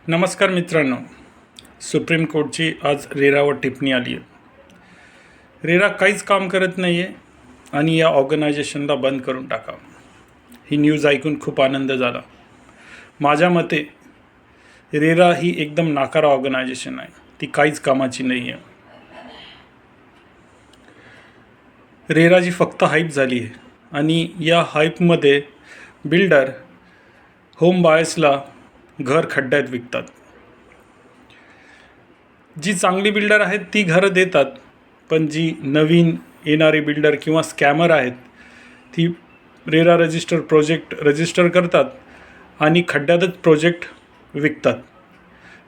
नमस्कार मित्रांनो, सुप्रीम कोर्टची आज रेरावर टिप्पणी आली आहे. रेरा काहीच काम करत नाही आहे आणि या ऑर्गनायझेशनला बंद करून टाका. ही न्यूज ऐकून खूप आनंद झाला. माझ्या मते रेरा ही एकदम नाकारा ऑर्गनायझेशन आहे, ती काहीच कामाची नाही आहे. रेराची फक्त हाईप झाली आहे आणि या हाईपमध्ये बिल्डर होम बायर्सला घर खड्ड्यात विकतात. जी चांगली बिल्डर आहेत ती घरं देतात, पण जी नवीन येणारे बिल्डर किंवा स्कॅमर आहेत ती रेरा प्रोजेक्ट रजिस्टर करतात आणि खड्ड्यातच प्रोजेक्ट विकतात.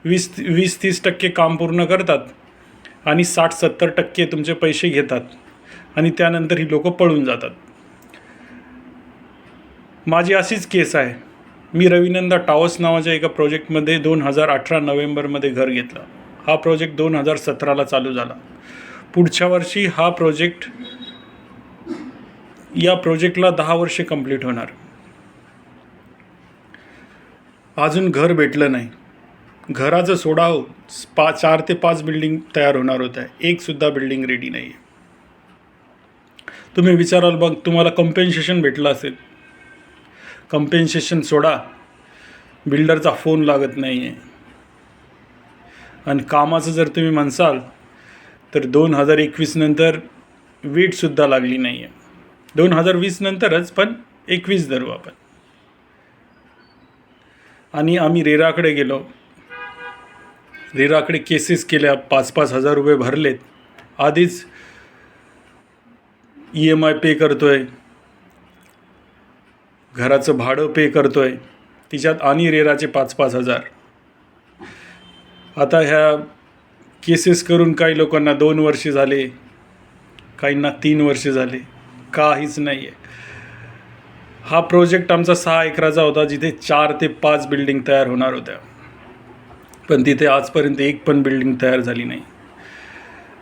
20-30% काम पूर्ण करतात आणि 60-70% तुमचे पैसे घेतात आणि त्यानंतर ही लोकं पळून जातात. माझी अशीच केस आहे. मी रविनंदा टॉवर्स नावाच्या एका प्रोजेक्टमध्ये 2018 नोव्हेंबरमध्ये घर घेतलं. हा प्रोजेक्ट 2017ला चालू झाला. पुढच्या वर्षी या प्रोजेक्टला 10 वर्षे कंप्लीट होणार. अजून घर भेटलं नाही. घराचं सोडाव 4 ते 5 बिल्डिंग तयार होणार होत आहे. एकसुद्धा बिल्डिंग रेडी नाही आहे. तुम्ही विचाराल, बघ तुम्हाला कंपेन्सेशन भेटलं असेल. कंपेन्सेशन सोडा, बिल्डरचा फोन लागत नाही आहे. आणि कामाचं जर तुम्ही म्हणसाल तर 2021 नंतर वीटसुद्धा लागली नाही आहे. 2020 नंतरच, पण 21 धरू आपण. आणि आम्ही रेराकडे गेलो. रेराकडे केसेस केल्या, 5-5 हजार रुपये भरलेत. आधीच EMI पे करतोय, घराचं भाडं पे करतोय, तिच्यात आणि रेराचे 5-5 हजार. आता ह्या केसेस करून काही लोकांना 2 वर्ष झाले, काहींना 3 वर्ष झाले, काहीच नाही आहे. हा प्रोजेक्ट आमचा 6 एकराचा होता, जिथे 4 ते 5 बिल्डिंग तयार होणार होत्या, पण तिथे आजपर्यंत एक पण बिल्डिंग तयार झाली नाही.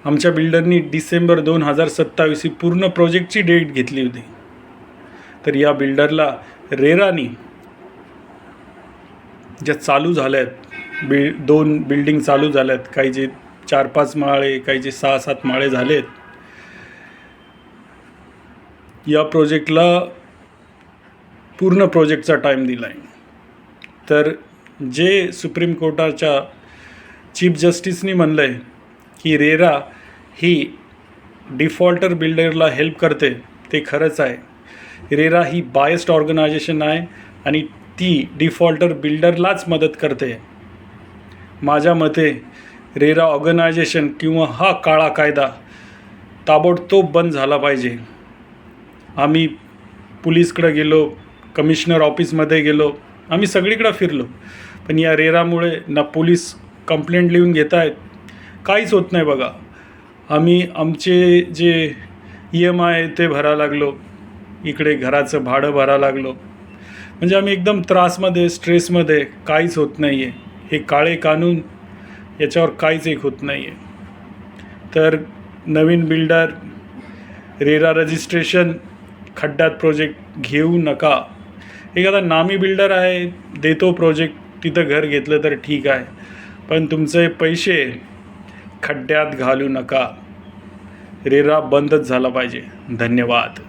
आमच्या बिल्डरनी डिसेंबर 2027 ही पूर्ण प्रोजेक्टची डेट घेतली होती. तर या बिल्डरला रेरानी ज्या चालू झाल्या आहेत, 2 बिल्डिंग चालू झाल्या आहेत, काही जे 4-5 माळे, काही जे 6-7 माळे झालेत, या प्रोजेक्टला पूर्ण प्रोजेक्टचा टाईम दिला आहे. तर जे सुप्रीम कोर्टाच्या चीफ जस्टिसनी म्हणलं आहे की रेरा ही डिफॉल्टर बिल्डरला हेल्प करते, ते खरंच आहे. रेरा ही बायस्ड ऑर्गनायझेशन आहे आणि ती डिफॉल्टर बिल्डरलाच मदत करते. माझ्या मते रेरा ऑर्गनायझेशन किंवा हा काळा कायदा ताबडतोब बंद झाला पाहिजे. आम्ही पोलीसकडे गेलो, कमिशनर ऑफिसमध्ये गेलो, आम्ही सगळीकडे फिरलो, पण या रेरामुळे ना पोलीस कंप्लेंट लिहून घेत आहेत, काहीच होत नाही. बघा, आम्ही आमचे जे EMI ते भरायला लागलो, इकडे घराचं भाडं भरायला लागलो, म्हणजे आम्ही एकदम त्रासमध्ये, स्ट्रेसमध्ये. काहीच होत नाही आहे. हे काळे कानून, याच्यावर काहीच एक होत नाही आहे. तर नवीन बिल्डर रेरा रजिस्ट्रेशन खड्ड्यात प्रोजेक्ट घेऊ नका. एखादा नामी बिल्डर आहे, देतो प्रोजेक्ट, तिथं घर घेतलं तर ठीक आहे, पण तुमचे पैसे खड्ड्यात घालू नका. रेरा बंदच झाला पाहिजे. धन्यवाद.